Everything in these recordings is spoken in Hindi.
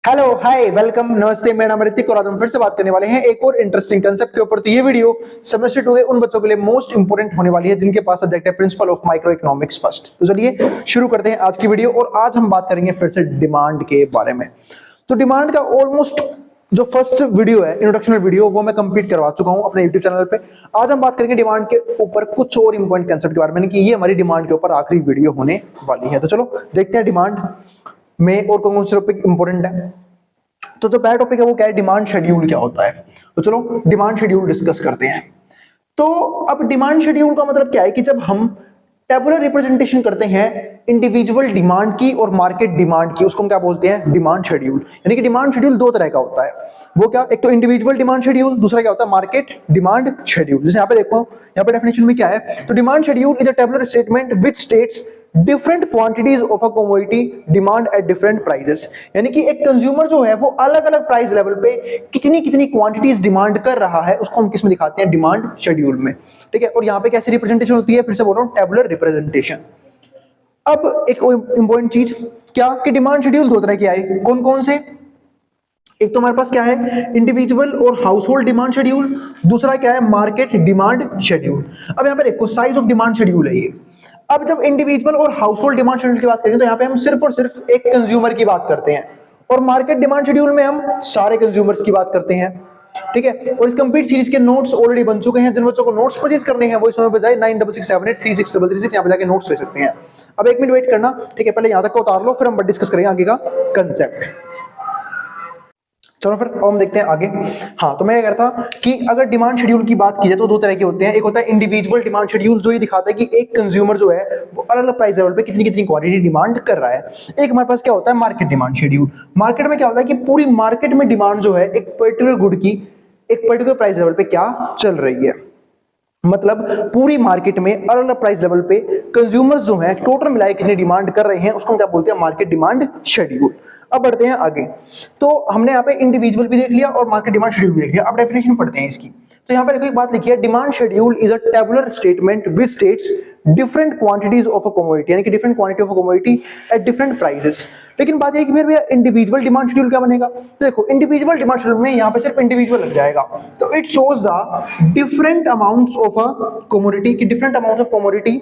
हेलो हाय वेलकम नमस्ते, मेरा नाम ऋतिक और आज हम फिर से बात करने वाले हैं एक और इंटरेस्टिंग कंसेप्ट के ऊपर। तो ये वीडियो सेमेस्टर 2 के उन बच्चों के लिए मोस्ट इंपोर्टेंट होने वाली है जिनके पास सब्जेक्ट है principle of micro economics first. तो चलिए शुरू करते हैं आज की वीडियो और आज हम बात करेंगे फिर से डिमांड के बारे में। तो डिमांड का ऑलमोस्ट जो फर्स्ट वीडियो है इंट्रोडक्शन वीडियो वो मैं कंप्लीट करवा चुका हूं अपने यूट्यूब चैनल पे। आज हम बात करेंगे डिमांड के ऊपर कुछ और इंपॉर्टेंट कंसेप्ट के बारे में कि ये हमारी डिमांड के ऊपर आखिरी वीडियो होने वाली है। तो चलो देखते हैं डिमांड में और कौन से टॉपिक इंपॉर्टेंट है। तो जो पहला टॉपिक है वो क्या है, डिमांड शेड्यूल क्या होता है। तो चलो डिमांड शेड्यूल डिस्कस करते हैं। तो अब डिमांड शेड्यूल का मतलब क्या है कि जब हम टेबुलर रिप्रेजेंटेशन करते हैं इंडिविजुअल डिमांड की और मार्केट डिमांड की, उसको हम क्या बोलते हैं, डिमांड शेड्यूल। यानी कि डिमांड शेड्यूल दो तरह का होता है। वो क्या, एक तो इंडिविजुअल डिमांड शेड्यूल, दूसरा क्या होता है मार्केट डिमांड शेड्यूल। जैसे यहाँ पे देखो, यहाँ पे डेफिनेशन में क्या है, तो demand schedule is a tabular statement which states different quantities of a commodity demand at different prices. यानी कि एक कंज्यूमर जो है वो अलग अलग प्राइस लेवल पे कितनी कितनी क्वांटिटीज डिमांड कर रहा है उसको हम किस में दिखाते हैं, डिमांड शेड्यूल में। ठीक है, और यहाँ पे कैसी रिप्रेजेंटेशन होती है, फिर से बोल रहा हूँ, टेबुलर रिप्रेजेंटेशन। अब एक इंपॉर्टेंट चीज क्या कि डिमांड शेड्यूल दो तरह के आए, कौन कौन से। एक तो हमारे पास क्या है, इंडिविजुअल और हाउस होल्ड डिमांड शेड्यूल, दूसरा क्या है, मार्केट डिमांड शेड्यूल। अब यहाँ पे देखो साइज ऑफ डिमांड शेड्यूल है ये। अब जब इंडिविजुअल और हाउस होल्ड डिमांड शेड्यूल की बात करेंगे तो यहाँ पे हम सिर्फ और सिर्फ एक कंज्यूमर की बात करते हैं, और मार्केट डिमांड शेड्यूल में हम सारे कंज्यूमर्स की बात करते हैं। ठीक है, और इस कंप्लीट सीरीज के नोट्स ऑलरेडी बन चुके हैं। जिन बच्चों को नोट्स परचेज करने हैं वो इस नंबर पे जाए 9667836336 यहाँ पे जाके नोट्स ले सकते हैं। अब एक मिनट वेट करना, ठीक है, पहले यहाँ तक का उतार लो फिर हम डिस्कस करेंगे आगे का कंसेप्ट। चलो फिर हम देखते हैं आगे। हाँ, तो मैं ये कहता कि अगर डिमांड शेड्यूल की बात की जाए तो दो तरह के होते हैं। एक होता है इंडिविजुअल डिमांड शेड्यूल, जो ये दिखाता है कि एक कंज्यूमर जो है वो अलग अलग प्राइस लेवल पे कितनी कितनी क्वांटिटी डिमांड कर रहा है। एक हमारे पास क्या होता है, मार्केट डिमांड शेड्यूल। मार्केट में क्या होता है कि पूरी मार्केट में डिमांड जो है एक पर्टिकुलर गुड की एक पर्टिकुलर प्राइस लेवल पे क्या चल रही है। मतलब पूरी मार्केट में अलग अलग प्राइस लेवल पे कंज्यूमर्स जो है टोटल मिलाए कितनी डिमांड कर रहे हैं उसको हम क्या बोलते हैं, मार्केट डिमांड शेड्यूल। अब बढ़ते हैं आगे। तो हमने यहाँ पे इंडिविजुअल भी देख लिया और मार्केट डिमांड शेड्यूल भी देख लिया। अब डेफिनेशन पढ़ते हैं इसकी। तो यहाँ पर देखो एक बात लिखी है, demand schedule is a tabular statement which states different quantities of a commodity, यानी कि different quantity of a commodity at different prices. लेकिन बात है कि फिर भैया इंडिविजुअल डिमांड शेड्यूल क्या बनेगा। तो देखो इंडिविजुअल डिमांड शेड्यूल में यहाँ पे सिर्फ इंडिविजुअल लग जाएगा, तो it shows the different amounts of a commodity की different amount of commodity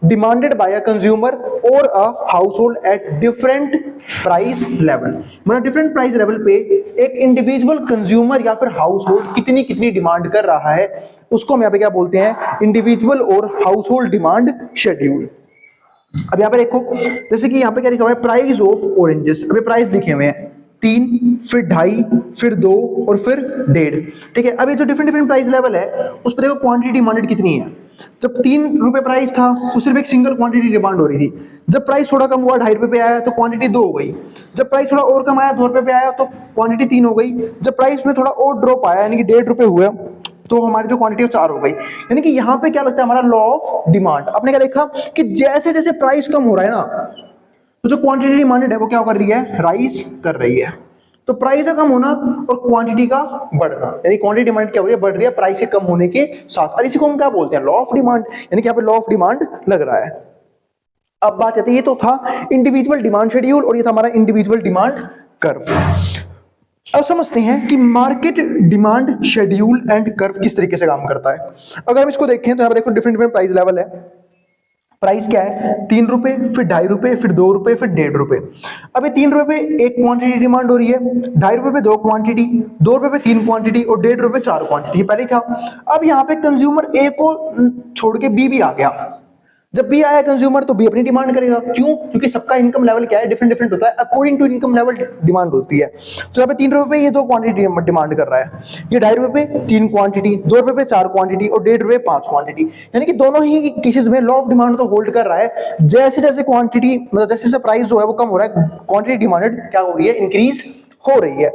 demanded by a consumer और a household at different price level. मतलब डिफरेंट प्राइस लेवल पे एक इंडिविजुअल कंज्यूमर या फिर हाउस होल्ड कितनी कितनी डिमांड कर रहा है उसको हम यहाँ पे क्या बोलते हैं, इंडिविजुअल और हाउस होल्ड डिमांड शेड्यूल। अब यहाँ पे देखो जैसे कि यहाँ पे क्या लिखा हुआ है, प्राइस ऑफ ऑरेंजेस। अभी प्राइस लिखे हुए हैं 3, फिर 2.5, फिर 2 और फिर 1.5। ठीक है, अभी जो डिफरेंट डिफरेंट प्राइस लेवल है उस पर देखो क्वांटिटी डिमांडेड कितनी है। जब 3 रुपए प्राइस था तो सिर्फ एक सिंगल क्वांटिटी डिमांड हो रही थी। जब प्राइस थोड़ा कम हुआ 2.5 रुपए पे आया तो क्वांटिटी 2 हो गई। जब प्राइस थोड़ा और कम आया 2 रुपए पे आया तो क्वांटिटी 3 हो गई। जब प्राइस में थोड़ा और ड्रॉप आया यानी कि 1.5 रुपए हुआ तो हमारी जो क्वांटिटी 4 हो गई। यानी कि यहाँ पे क्या लगता है, हमारा लॉ ऑफ डिमांड। आपने क्या देखा कि जैसे जैसे प्राइस कम हो रहा है ना तो जो क्वांटिटी डिमांडेड है वो क्या कर रही है, राइज कर रही है। तो प्राइस का कम होना और क्वांटिटी का बढ़ना, यानी क्वांटिटी डिमांड क्या हो रही है, बढ़ रही है प्राइस के कम होने के साथ। और इसी को हम क्या बोलते हैं, लॉ ऑफ डिमांड। यानी कि यहाँ पे लॉ ऑफ डिमांड लग रहा है। अब बात आती है, ये तो था इंडिविजुअल डिमांड शेड्यूल और ये था हमारा इंडिविजुअल डिमांड कर्व। अब समझते हैं कि market demand schedule and curve किस तरीके से काम करता है। अगर हम इसको देखें तो यहाँ पर देखो डिफरेंट डिफरेंट प्राइस लेवल है। प्राइस क्या है, 3 रुपए, फिर 2.5 रुपए, फिर 2 रुपए, फिर 1.5 रुपए। अभी 3 रुपए पे एक क्वांटिटी डिमांड हो रही है, 2.5 रुपए पे 2 क्वांटिटी, 2 रुपए पे 3 क्वांटिटी और 1.5 रुपए 4 क्वांटिटी पहले था। अब यहाँ पे कंज्यूमर ए को छोड़ के बी भी आ गया। जब बी आया कंज्यूमर तो बी अपनी डिमांड करेगा। क्यों? क्योंकि सबका इनकम लेवल क्या है, डिफरेंट डिफरेंट होता है, according to income level demand होती है। तो यहाँ पे 3 रुपए पे ये 2 क्वांटिटी डिमांड कर रहा है, ये 2.5 रुपए पे 3 क्वांटिटी, 2 रुपए पे 4 क्वांटिटी और 1.5 रुपए 5 क्वांटिटी। यानी कि दोनों ही केसेस में लॉ ऑफ डिमांड तो होल्ड कर रहा है। जैसे जैसे क्वांटिटी मतलब जैसे जैसे प्राइस जो है वो कम हो रहा है, क्वांटिटी डिमांडेड क्या हो रही है, इंक्रीज हो रही है।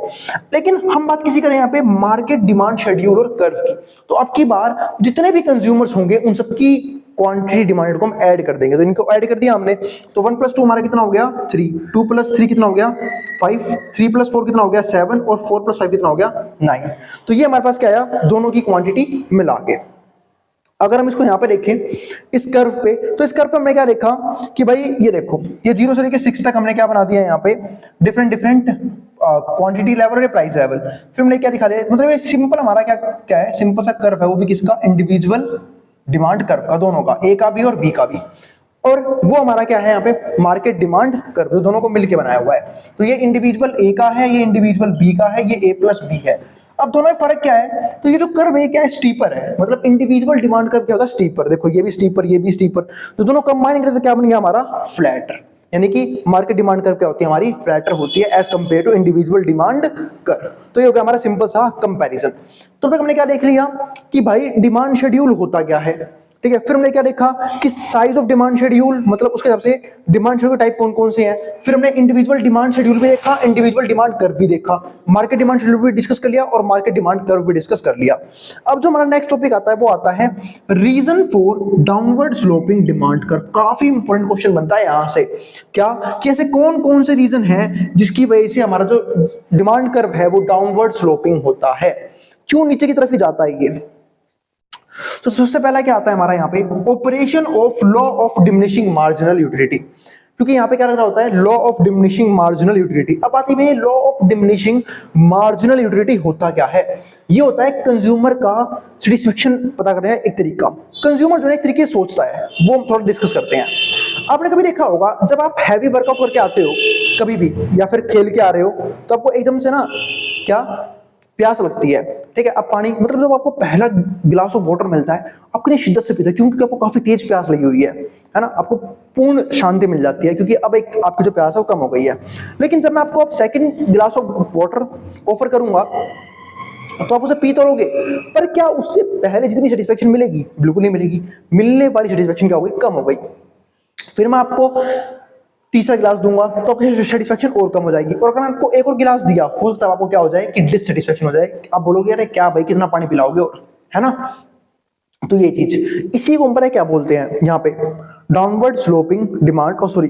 लेकिन हम बात किसी करें यहाँ पे मार्केट डिमांड शेड्यूल और कर्व की, तो अब की बार जितने भी कंज्यूमर्स होंगे उन सबकी क्वांटिटी डिमांडेड को हम ऐड कर देंगे। तो इनको ऐड कर दिया हमने, तो 1 + 2 हमारा कितना हो गया 3, 2 + 3 कितना हो गया 5, 3 + 4 कितना हो गया 7 और 4 + 5 कितना हो गया 9। तो ये हमारे पास क्या आया, दोनों की क्वांटिटी मिला के। अगर हम इसको यहाँ पे देखें इस कर्व पे, तो इस कर्व पे हमने क्या देखा कि भाई ये देखो, ये 0 से लेकर 6 तक हमने क्या बना दिया है यहाँ पे, डिफरेंट डिफरेंट क्वांटिटी लेवल और प्राइस लेवल। फिर हमने क्या दिखा दिया, मतलब ये सिंपल हमारा क्या क्या है, सिंपल सा कर्व है, वो भी किसका, इंडिविजुअल डिमांड कर्व का, दोनों का, ए का भी और बी का भी। और वो हमारा क्या है यहाँ पे, मार्केट डिमांड कर्व, जो दोनों को मिलके बनाया हुआ है। तो ये इंडिविजुअल ए का है, ये इंडिविजुअल बी का है, ये ए प्लस बी है। अब दोनों में फर्क क्या है, तो ये जो कर्व है क्या है, स्टीपर है, मतलब इंडिविजुअल डिमांड कर्व क्या होता है, स्टीपर। देखो ये भी स्टीपर, ये भी स्टीपर, तो दोनों कंबाइन करते तो क्या बन गया हमारा, फ्लैटर। यानी कि मार्केट डिमांड कर्व क्या होती है हमारी, फ्लैटर होती है as compare to individual demand curve. तो ये हो गया हमारा सिंपल सा कंपैरिजन। तो तक हमने क्या देख लिया कि भाई डिमांड शेड्यूल होता क्या है, ठीक है। फिर हमने क्या देखा कि साइज ऑफ डिमांड शेड्यूल, मतलब उसके हिसाब से डिमांड शेड्यूल टाइप कौन कौन से हैं। फिर हमने इंडिविजुअल डिमांड शेड्यूल भी देखा, इंडिविजुअल डिमांड कर्व भी देखा, मार्केट डिमांड शेड्यूल भी डिस्कस कर लिया और मार्केट डिमांड कर्व भी डिस्कस कर लिया। अब जो हमारा नेक्स्ट टॉपिक आता है वो आता है reason for downward sloping demand curve. काफी इंपॉर्टेंट क्वेश्चन बनता है यहां से, क्या कि ऐसे कौन कौन से रीजन है जिसकी वजह से हमारा जो डिमांड कर्व है वो डाउनवर्ड स्लोपिंग होता है, क्यों नीचे की तरफ ही जाता है ये। तो सबसे पहला क्या आता है हमारा यहाँ पे, operation of law of diminishing marginal utility. क्योंकि यहाँ पे क्या लग रहा होता है, law of diminishing marginal utility. अब आती है law of diminishing marginal utility होता क्या है, ये होता है कंज्यूमर का सेटिस्फेक्शन पता करने का एक तरीका। कंज्यूमर जो है एक तरीके से सोचता है, वो हम थोड़ा डिस्कस करते हैं। आपने कभी देखा होगा जब आप हैवी वर्कआउट करके आते हो कभी भी, या फिर खेल के आ रहे हो, तो आपको एकदम से ना क्या प्यास लगती है, ठीक है। अब पानी, मतलब जब आपको पहला गिलास ऑफ वाटर मिलता है आप कितनी शिद्दत से पीते हो, क्योंकि आपको काफी तेज प्यास लगी हुई है ना, आपको पूर्ण शांति मिल जाती है क्योंकि अब एक आपकी जो प्यास है वो कम हो गई है। लेकिन जब मैं आपको अब सेकंड गिलास ऑफ वाटर ऑफर करूंगा तो आप उसे पी तो लोगे, पर क्या उससे पहले जितनी सेटिस्फेक्शन मिलेगी, बिल्कुल नहीं मिलेगी। मिलने वाली सेटिस्फेक्शन क्या हो गई, कम हो गई। फिर मैं आपको तीसरा गिलास दूंगा तो आपकी सेटिस्फेक्शन और कम हो जाएगी, और अगर आपको एक और गिलास दिया हो सकता है आपको क्या हो जाए कि डिससेटिस्फेक्शन हो जाए। आप बोलोगे अरे क्या भाई कितना पानी पिलाओगे, और है ना। तो ये चीज, इसी को हम क्या बोलते हैं यहाँ पे, डाउनवर्ड स्लोपिंग डिमांड, और sorry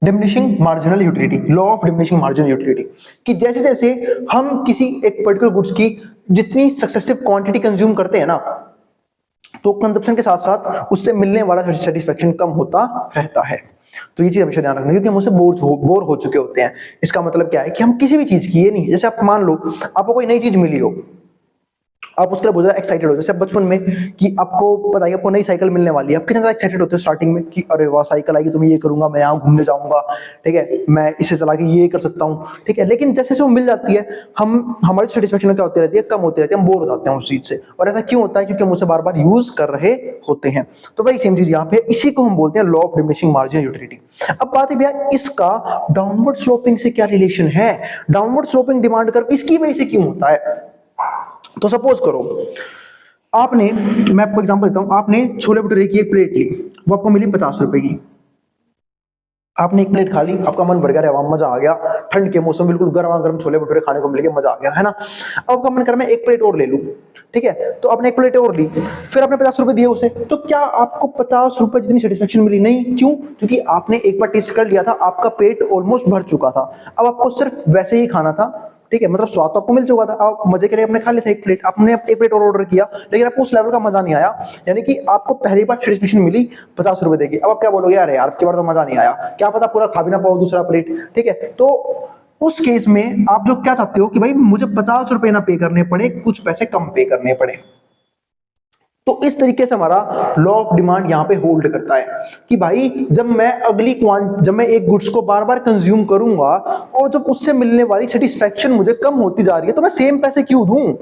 diminishing marginal utility, law of diminishing marginal utility. कि जैसे जैसे हम किसी एक पर्टिकुलर गुड्स की जितनी सक्सेसिव क्वांटिटी कंज्यूम करते हैं ना, तो कंजप्शन के साथ साथ उससे मिलने वाला सेटिस्फेक्शन कम होता रहता है। तो ये चीज हमेशा ध्यान रखना, क्योंकि हम उससे बोर हो चुके होते हैं। इसका मतलब क्या है कि हम किसी भी चीज की, ये नहीं जैसे आप मान लो आपको कोई नई चीज मिली हो, आप उसके लिए बहुत ज्यादा एक्साइटेड हो, जैसे बचपन में कि आपको पता है आपको नई साइकिल मिलने वाली है, आप कितने ज्यादा एक्साइटेड होते हो स्टार्टिंग में कि अरे वाह साइकिल आएगी तो मैं ये करूंगा, मैं यहाँ घूमने जाऊंगा, ठीक है, मैं इसे चला के ये कर सकता हूँ, ठीक है। लेकिन जैसे जैसे वो मिल जाती है, हम हमारी सेटिस्फेक्शन क्या होती रहती है, कम होती रहती है, हम बोर हो जाते हैं उस चीज से। और ऐसा क्यों होता है, क्योंकि हम उसे बार बार यूज कर रहे होते हैं। तो वही सेम चीज यहाँ पे, इसी को हम बोलते हैं law of diminishing marginal utility. अब बात है भैया इसका डाउनवर्ड स्लोपिंग से क्या रिलेशन है, डाउनवर्ड स्लोपिंग डिमांड कर्व इसकी वजह से क्यों होता है। तो सपोज करो आपने, मैं आपको एग्जांपल देता हूं, आपने छोले भटूरे की एक प्लेट ली, वो आपको मिली 50 रुपए की। आपने एक प्लेट खा ली, आपका मन भर गया, वहां मजा आ गया, ठंड के मौसम बिल्कुल गर्मा गर्म छोले भटूरे खाने को मिल गए, मजा आ गया, है ना। अब आपका मन कर मैं एक प्लेट और ले लूं, ठीक है। तो आपने एक प्लेट और ली, फिर आपने 50 रुपए दिए उसे, तो क्या आपको 50 रुपए जितनी सेटिस्फेक्शन मिली, नहीं। क्यों, क्योंकि आपने एक बार टेस्ट कर लिया था, आपका पेट ऑलमोस्ट भर चुका था, अब आपको सिर्फ वैसे ही खाना था, ठीक है। मतलब स्वाद तो आपको मिल चुका था, आप मजे के लिए आपने खा लिया था एक प्लेट, आपने एक प्लेट और ऑर्डर किया, लेकिन आपको उस लेवल का मजा नहीं आया, यानी कि आपको पहली बार सेटिस्फेक्शन मिली 50 रुपए देगी। अब आप क्या बोलोगे, अरे यार की बार तो मजा नहीं आया, क्या पता पूरा खा भी ना पाओ दूसरा प्लेट, ठीक है। तो उस केस में आप जो क्या चाहते हो कि भाई मुझे 50 रुपए ना पे करने पड़े, कुछ पैसे कम पे करने पड़े। तो इस तरीके से हमारा लॉ ऑफ डिमांड यहां पे होल्ड करता है कि भाई जब मैं एक गुड्स को बार बार कंज्यूम करूंगा और जब उससे मिलने वाली सेटिस्फेक्शन मुझे कम होती जा रही है, तो मैं सेम पैसे क्यों दूं,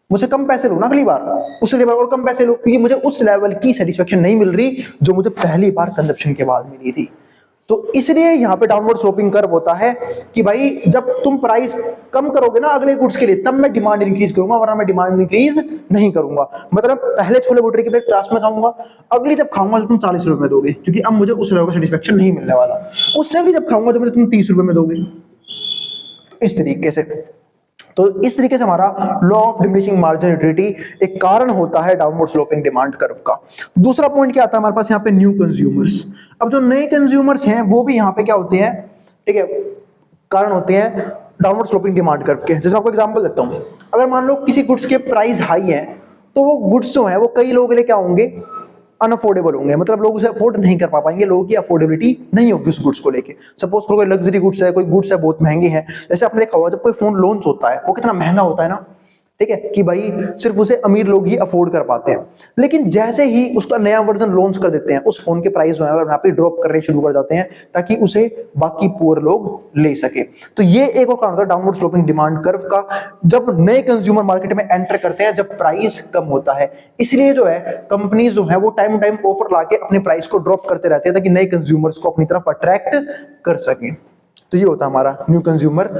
मुझे कम पैसे लो ना अगली बार, उससे लेवल और कम पैसे लो, क्योंकि मुझे उस लेवल की सेटिस्फेक्शन नहीं मिल रही जो मुझे पहली बार कंजप्शन के बाद मिली थी। तो इसलिए यहां पे डाउनवर्ड स्लोपिंग कर्व होता है कि भाई जब तुम प्राइस कम करोगे ना अगले गुड्स के लिए, तब मैं डिमांड इंक्रीज करूंगा, वरना मैं डिमांड इंक्रीज नहीं करूंगा। मतलब पहले छोले भटूरे की प्लेट 50 में खाऊंगा, अगली जब खाऊंगा तो तुम 40 रुपए में दोगे, क्योंकि अब मुझे उस लेवल का सेटिस्फेक्शन नहीं मिलने वाला। उससे अगली जब खाऊंगा तो मुझे तुम 30 रुपए में दोगे, इस तरीके से। तो इस तरीके से हमारा law of diminishing marginal utility एक कारण होता है डाउनवर्ड स्लोपिंग डिमांड कर्व का। दूसरा पॉइंट क्या आता है हमारे पास यहाँ पे, न्यू कंज्यूमर्स। अब जो नए कंज्यूमर्स हैं वो भी यहाँ पे क्या होते हैं, ठीक है, कारण होते हैं डाउनवर्ड स्लोपिंग डिमांड कर्व के। जैसे आपको एग्जांपल देता हूँ, अगर मान लो किसी गुड्स के प्राइस हाई है तो वो गुड्स जो है वो कई लोगों के लिए क्या होंगे, अनअफोर्डेबल होंगे, मतलब लोग उसे अफोर्ड नहीं कर पा पाएंगे, लोगों की अफोर्डेबिलिटी नहीं होगी उस गुड्स को लेके। सपोज कोई लग्जरी गुड्स है, कोई गुड्स है बहुत महंगे हैं, जैसे आपने देखा होगा जब कोई फोन लॉन्च होता है वो कितना महंगा होता है ना, ठीक है, कि भाई सिर्फ उसे अमीर लोग ही अफोर्ड कर पाते हैं। लेकिन जैसे ही उसका नया वर्जन लॉन्च कर देते हैं, उस फोन के प्राइस जो है वहां पे ड्रॉप करने शुरू कर जाते हैं ताकि उसे बाकी पुअर लोग ले सके। तो ये एक और कारण होता है डाउनवर्ड स्लोपिंग डिमांड कर्व का, जब नए कंज्यूमर मार्केट में एंटर करते हैं, जब प्राइस कम होता है। इसलिए जो है कंपनीज जो है वो टाइम टाइम ऑफर लाके अपने प्राइस को ड्रॉप करते रहते हैं ताकि नए कंज्यूमर्स को अपनी तरफ अट्रैक्ट कर सके। तो ये होता है हमारा न्यू कंज्यूमर,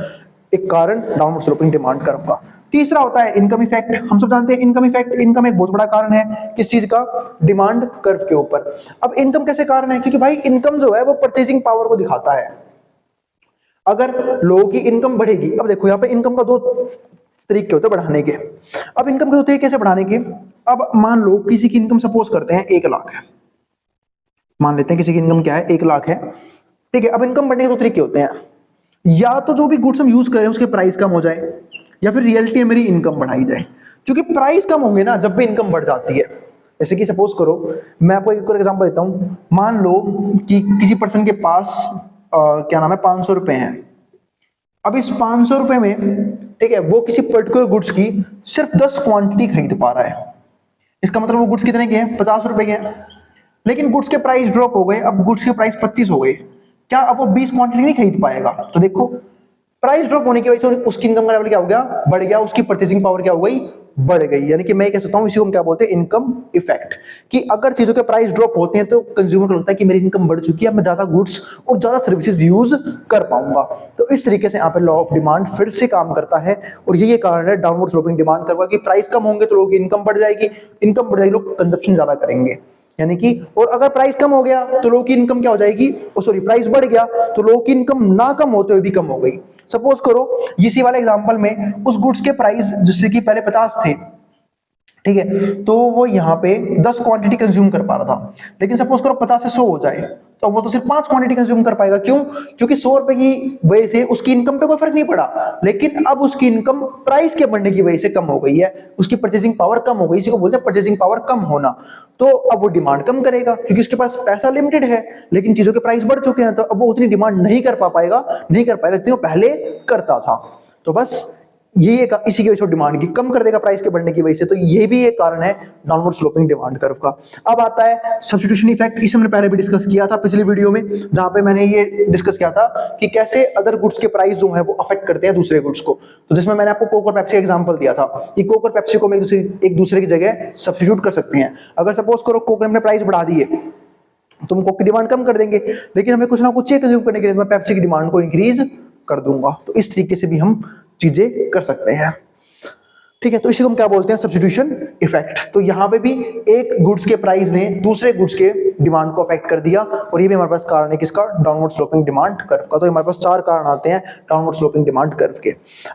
एक कारण डाउनवर्ड स्लोपिंग डिमांड कर्व का। तीसरा होता है इनकम इफेक्ट। हम सब जानते हैं इनकम इफेक्ट, इनकम एक बहुत बड़ा कारण है किस चीज का, डिमांड कर्व के ऊपर। अब इनकम कैसे कारण है, क्योंकि भाई इनकम जो है वो परचेजिंग पावर को दिखाता है। अगर लोगों की इनकम बढ़ेगी, अब देखो यहाँ पे इनकम का दो तरीके होते हैं बढ़ाने के। अब इनकम के दो तरीके से बढ़ाने के, अब मान लो किसी की इनकम सपोज करते हैं 1 लाख है, मान लेते हैं किसी की इनकम क्या है 1 लाख है, ठीक है। अब इनकम बढ़ने के दो तरीके होते हैं, या तो जो भी गुड्स हम यूज कर रहे हैं उसके प्राइस कम हो जाए, या फिर रियलिटी में मेरी इनकम बढ़ाई जाए। क्योंकि प्राइस कम होंगे ना जब भी इनकम बढ़ जाती है। जैसे कि सपोज करो, मैं आपको एक और एग्जांपल देता हूं, मान लो कि किसी पर्सन के पास क्या नाम है 500 रुपए हैं। अब इस 500 रुपए में, ठीक है, वो किसी पर्टिकुलर गुड्स की सिर्फ 10 क्वांटिटी खरीद पा रहा है। इसका मतलब वो गुड्स कितने के हैं, 50 रुपए के हैं। लेकिन गुड्स के प्राइस ड्रॉप हो गए, अब गुड्स के प्राइस 25 हो गए। क्या अब वो 20 क्वांटिटी नहीं खरीद पाएगा? तो देखो प्राइस ड्रॉप होने की वजह से उसकी इनकम का लेवल क्या हो गया, बढ़ गया, उसकी परचेसिंग पावर क्या हो गई, बढ़ गई। यानी कि मैं कह सकता हूं इसी को हम क्या बोलते हैं, इनकम इफेक्ट। कि अगर चीजों के प्राइस ड्रॉप होते हैं तो कंज्यूमर को लगता है कि मेरी इनकम बढ़ चुकी है, मैं ज्यादा गुड्स और ज्यादा सर्विसेज यूज कर पाऊंगा। तो इस तरीके से यहाँ पे लॉ ऑफ डिमांड फिर से काम करता है, और यही कारण है डाउनवर्ड स्लोपिंग डिमांड करवा कि प्राइस कम होंगे तो लोगों की इनकम बढ़ जाएगी, इनकम बढ़ जाएगी, लोग कंजप्शन ज्यादा करेंगे। यानी कि, और अगर प्राइस कम हो गया तो लोगों की इनकम क्या हो जाएगी, सॉरी प्राइस बढ़ गया तो लोगों की इनकम ना कम होते हुए भी कम हो गई। सपोज करो इसी वाले एग्जांपल में उस गुड्स के प्राइस जिससे कि पहले 50 थे, ठीक है, तो वो यहाँ पे 10 क्वांटिटी कंज्यूम कर पा रहा था। लेकिन सपोज करो 50 से 100 हो जाए तो वो तो सिर्फ 5 क्वांटिटी कंज्यूम कर पाएगा। क्यों? क्योंकि 100 रुपए की वजह से उसकी इनकम पे कोई फर्क नहीं पड़ा, लेकिन अब उसकी इनकम प्राइस के बढ़ने की वजह से कम हो गई है, उसकी परचेसिंग पावर कम हो गई। इसी को बोलते हैं परचेसिंग पावर कम होना। तो अब वो डिमांड कम करेगा क्योंकि उसके पास पैसा लिमिटेड है, लेकिन चीजों के प्राइस बढ़ चुके हैं, तो अब वो उतनी डिमांड नहीं कर पाएगा जितनी वो पहले करता था। तो बस ये एक इसी की वजह से डिमांड की कम कर देगा प्राइस के बढ़ने की वजह से। तो ये भी एक कारण है डाउनवर्ड स्लोपिंग डिमांड कर्व का। अब आता है सब्स्टिट्यूशन इफेक्ट। इसे मैंने पहले भी डिस्कस किया था पिछली वीडियो में, जहां पे मैंने ये डिस्कस किया था कि कैसे अदर गुड्स के प्राइस जो है वो अफेक्ट करते हैं दूसरे गुड्स को। तो जिसमें मैंने आपको कोक और पेप्सी का एग्जांपल दिया था कि कोक और पेप्सी को हम एक दूसरे की जगह सब्स्टिट्यूट कर सकते हैं। अगर सपोज करो कोक ने अपने प्राइस बढ़ा दिए तो हम कोक की डिमांड कम कर देंगे, लेकिन हमें कुछ ना कुछ चाहिए कंज्यूम करने के लिए, मैं पेप्सी की डिमांड को इंक्रीज कर दूंगा। तो इस तरीके से भी हम चीजें कर सकते हैं, ठीक है। तो इसी को हम क्या बोलते हैं, सब्स्टिट्यूशन इफेक्ट। तो यहाँ पे भी एक गुड्स के प्राइस ने दूसरे गुड्स के डिमांड को अफेक्ट कर दिया, और ये भी हमारे पास कारण है किसका, डाउनवर्ड स्लोपिंग डिमांड कर्व का। तो हमारे पास 4 कारण आते हैं डाउनवर्ड स्लोपिंग डिमांड कर्व के।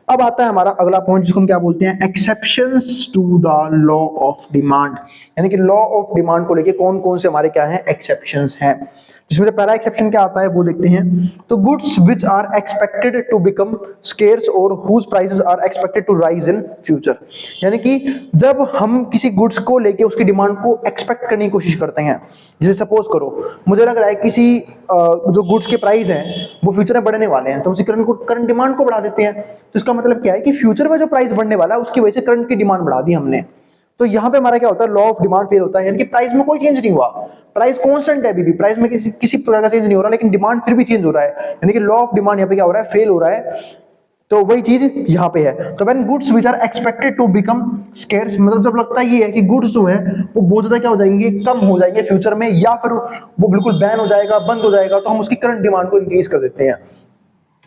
अब आता है हमारा अगला पॉइंट जिसको हम क्या बोलते हैं, exceptions to the law of demand. यानी कि लॉ ऑफ डिमांड को लेके कौन कौन से हमारे क्या हैं, एक्सेप्शंस हैं। जिसमें से पहला एक्सेप्शन क्या आता है वो देखते हैं। तो goods which are expected to become scarce और whose prices are expected to rise in future. यानी कि जब हम किसी गुड्स को लेके उसकी डिमांड को एक्सपेक्ट करने की कोशिश करते हैं, जैसे सपोज करो मुझे लग रहा है किसी जो गुड्स के प्राइस हैं वो फ्यूचर में बढ़ने वाले हैं, तो उसी करंट डिमांड को बढ़ा देते हैं। तो इसका मतलब क्या है कि फ्यूचर में जो प्राइस बढ़ने वाला है उसकी वजह से करंट की डिमांड बढ़ा दी हमने। तो यहाँ पे हमारा क्या होता है, लॉ ऑफ डिमांड फेल होता है। यानी कि प्राइस में कोई चेंज नहीं हुआ, प्राइस कांस्टेंट है अभी भी, प्राइस में किसी प्रकार का चेंज नहीं हो रहा, लेकिन डिमांड फिर भी चेंज हो रहा है। यानी कि लॉ ऑफ डिमांड यहाँ पे क्या हो रहा है, फेल हो रहा है। तो वही चीज यहाँ पे है। तो when goods which are expected to become scarce, मतलब जब लगता है ये है कि गुड्स जो है वो बहुत ज्यादा क्या हो जाएंगे, कम हो जाएंगे फ्यूचर में, या फिर वो बिल्कुल बैन हो जाएगा, बंद हो जाएगा, तो हम उसकी करंट डिमांड को इंक्रीज कर देते हैं।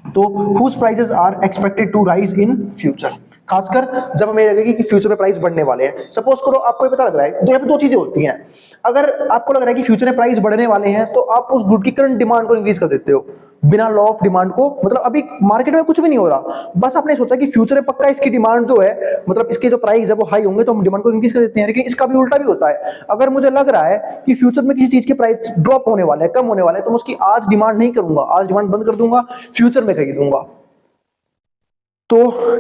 तो whose prices are expected to rise in future, खासकर जब हमें लगेगी कि फ्यूचर में प्राइस बढ़ने वाले हैं। सपोज करो आपको ये पता लग रहा है, तो यहाँ पे दो चीजें होती हैं। अगर आपको लग रहा है कि फ्यूचर में प्राइस बढ़ने वाले हैं तो आप उस गुड की करंट डिमांड को इंक्रीज कर देते हो बिना लॉ ऑफ डिमांड को, मतलब अभी मार्केट में कुछ भी नहीं हो रहा, बस आपने सोचा कि फ्यूचर में पक्का इसकी डिमांड जो है, मतलब इसके जो प्राइस है वो हाई होंगे तो हम डिमांड को इंक्रीज कर देते हैं। लेकिन इसका भी उल्टा भी होता है। अगर मुझे लग रहा है कि फ्यूचर में किसी चीज के प्राइस ड्रॉप होने वाले हैं, कम होने वाले हैं, तो मैं उसकी आज डिमांड नहीं करूंगा, आज डिमांड बंद कर दूंगा, फ्यूचर में खरीदूंगा। तो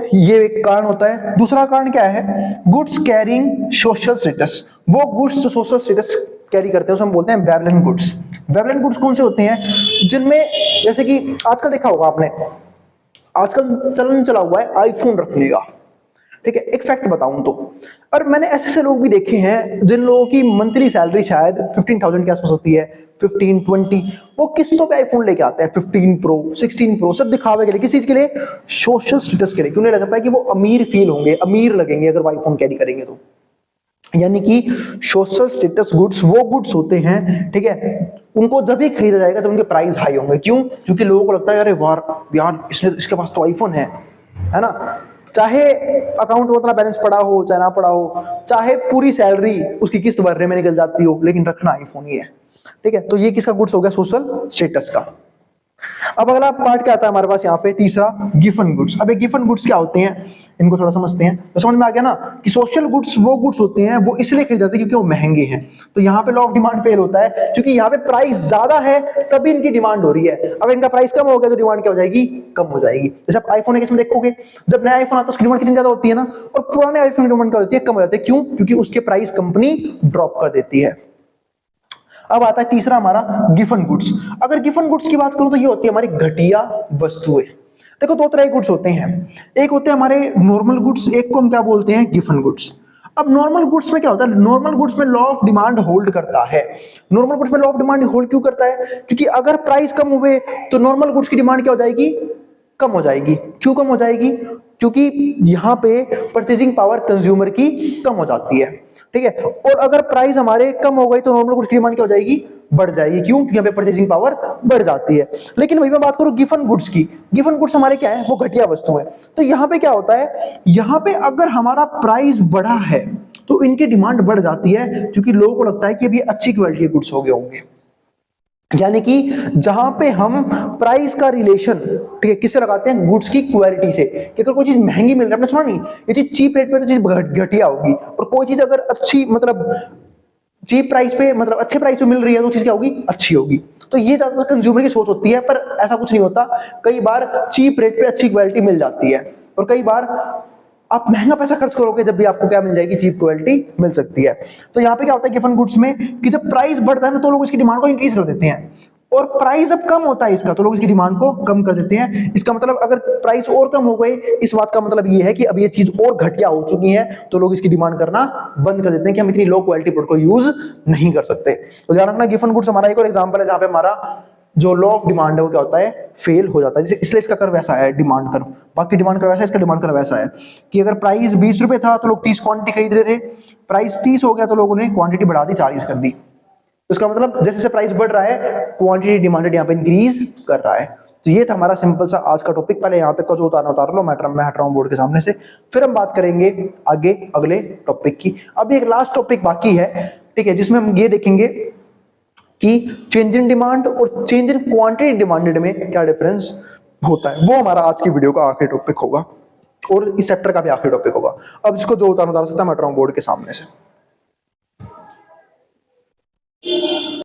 ये एक कारण होता है। दूसरा कारण क्या है, गुड्स कैरिंग सोशल स्टेटस। वो गुड्स जो सोशल स्टेटस कैरी करते हैं उसे हम बोलते हैं वेवलेंट गुड्स। वेवलेंट गुड्स कौन से होते हैं? जिनमें जैसे कि आजकल देखा होगा आपने, आजकल चलन चला हुआ है आईफोन रखने का, ठीक है। एक फैक्ट बताऊं तो, और मैंने ऐसे लोग भी देखे हैं जिन लोगों की मंथली सैलरी शायद 15,000 के आसपास होती है, 15, 20, वो किस्तों पे आईफोन लेके आते हैं, 15 प्रो, 16 प्रो, सब दिखावे के लिए। किस चीज के लिए? सोशल स्टेटस के लिए। क्यों? उन्हें लगता है कि वो अमीर फील होंगे, अमीर लगेंगे अगर वो आईफोन कैरी करेंगे तो। यानी कि सोशल स्टेटस गुड्स वो गुड्स होते हैं, ठीक है, उनको जब ही खरीदा जाएगा जब उनके प्राइस हाई होंगे। क्यों? क्योंकि लोगों को लगता है अरे वाह यार इसके पास तो आईफोन है ना। चाहे अकाउंट में उतना बैलेंस पड़ा हो चाहे ना पड़ा हो, चाहे पूरी सैलरी उसकी किस्त भरने में निकल जाती हो, लेकिन रखना आईफोन ही है, ठीक है। तो ये किसका गुड्स हो गया? सोशल स्टेटस का। अब अगला पार्ट क्या आता है हमारे पास यहाँ पे? तीसरा, गिफन गुड्स। अब ये गिफन गुड्स क्या होते हैं, इनको थोड़ा समझते हैं तो समझ में आ गया ना कि सोशल गुड्स वो गुड्स होते हैं वो इसलिए खरीदे जाते हैं क्योंकि वो महंगे हैं। तो यहाँ पे लॉ ऑफ डिमांड फेल होता है, क्योंकि यहाँ पे प्राइस ज्यादा है तभी इनकी डिमांड हो रही है। अगर इनका प्राइस कम हो गया तो डिमांड क्या हो जाएगी? कम हो जाएगी। जैसे आप आईफोन के केस में देखोगे, जब नया आईफोन आता है उसकी डिमांड कितनी ज्यादा होती है ना, और पुराने आईफोन की डिमांड क्या होती है? कम हो जाती है। क्यों? क्योंकि उसके प्राइस कंपनी ड्रॉप कर देती है। अब आता है तीसरा हमारा गिफन गुड्स। अगर गिफन गुड्स की बात करूं तो ये होती है हमारी घटिया वस्तुएं। देखो दो तरह के गुड्स होते हैं, एक होते हैं हमारे नॉर्मल गुड्स, एक को हम क्या बोलते हैं? Giffen goods. अब नॉर्मल गुड्स में क्या होता है? नॉर्मल गुड्स में लॉ ऑफ डिमांड होल्ड करता है। नॉर्मल गुड्स में लॉ ऑफ डिमांड होल्ड क्यों करता है? क्योंकि अगर प्राइस कम हुए तो नॉर्मल गुड्स की डिमांड क्या हो जाएगी? कम हो जाएगी। क्यों कम हो जाएगी? क्योंकि यहां पे परचेजिंग पावर कंज्यूमर की कम हो जाती है, ठीक है। और अगर प्राइस हमारे कम हो गई तो नॉर्मल गुड्स की डिमांड क्या हो जाएगी? बढ़ जाएगी। क्यों? क्योंकि यहाँ पे परचेजिंग पावर बढ़ जाती है। लेकिन वही मैं बात करूं गिफन गुड्स की, गिफन गुड्स हमारे क्या है? वो घटिया वस्तु है। तो यहाँ पे क्या होता है? यहाँ पे अगर हमारा प्राइस बढ़ा है तो इनकी डिमांड बढ़ जाती है, क्योंकि लोगों को लगता है कि अभी अच्छी क्वालिटी के गुड्स हो गए होंगे। यानी कि जहां पे हम प्राइस का रिलेशन, ठीक है, किससे लगाते हैं? गुड्स की क्वालिटी से। कि अगर कोई चीज महंगी मिल रही है, आपने सुना नहीं, ये चीज चीप रेट पे तो चीज घटिया होगी, और कोई चीज अगर अच्छी मतलब चीप प्राइस पे मतलब अच्छे प्राइस पे मिल रही है तो चीज क्या होगी? अच्छी होगी। तो ये ज्यादातर कंज्यूमर की सोच होती है, पर ऐसा कुछ नहीं होता। कई बार चीप रेट पे अच्छी क्वालिटी मिल जाती है, और कई बार आप महंगा पैसा खर्च करोगे जब भी आपको क्या मिल जाएगी? चीप क्वालिटी मिल सकती है। तो यहाँ पे क्या होता है गिफन गुड्स में कि जब प्राइस बढ़ता है ना तो लोग इसकी डिमांड को इंक्रीज कर देते हैं, और प्राइस जब कम होता है इसका तो लोग इसकी डिमांड को कम कर देते हैं। इसका मतलब अगर प्राइस और कम हो गए, इस बात का मतलब ये है कि अब ये चीज और घटिया हो चुकी है, तो लोग इसकी डिमांड करना बंद कर देते हैं कि हम इतनी लो क्वालिटी प्रोडक्ट को यूज नहीं कर सकते। तो ध्यान रखना, गिफन गुड्स हमारा एक और एग्जांपल है जहां पे हमारा जो लॉ ऑफ डिमांड है वो क्या होता है? फेल हो जाता है। इसलिए इसका कर्व वैसा है, डिमांड कर्व। बाकी डिमांड कर्व वैसा है, इसका डिमांड कर्व वैसा है कि अगर प्राइस 20 रुपए था तो लोग 30 क्वांटिटी खरीद रहे थे, प्राइस 30 हो गया तो लोगों ने क्वांटिटी बढ़ा दी, 40 कर दी। उसका मतलब जैसे जैसे प्राइस बढ़ रहा है क्वांटिटी डिमांडेड यहाँ पे इंक्रीज कर रहा है। तो ये था हमारा सिंपल सा आज का टॉपिक। पहले यहाँ तक का जो उतारना उतार लो, मैं हट रहा हूँ बोर्ड के सामने से, फिर हम बात करेंगे आगे अगले टॉपिक की। अभी एक लास्ट टॉपिक बाकी है, ठीक है, जिसमें हम ये देखेंगे कि चेंज इन डिमांड और चेंज इन क्वांटिटी डिमांडेड में क्या डिफरेंस होता है। वो हमारा आज की वीडियो का आखिरी टॉपिक होगा, और इस चैप्टर का भी आखिरी टॉपिक होगा। अब इसको जो उतारना उतार सकता है, मैं हट रहा हूँ बोर्ड के सामने से।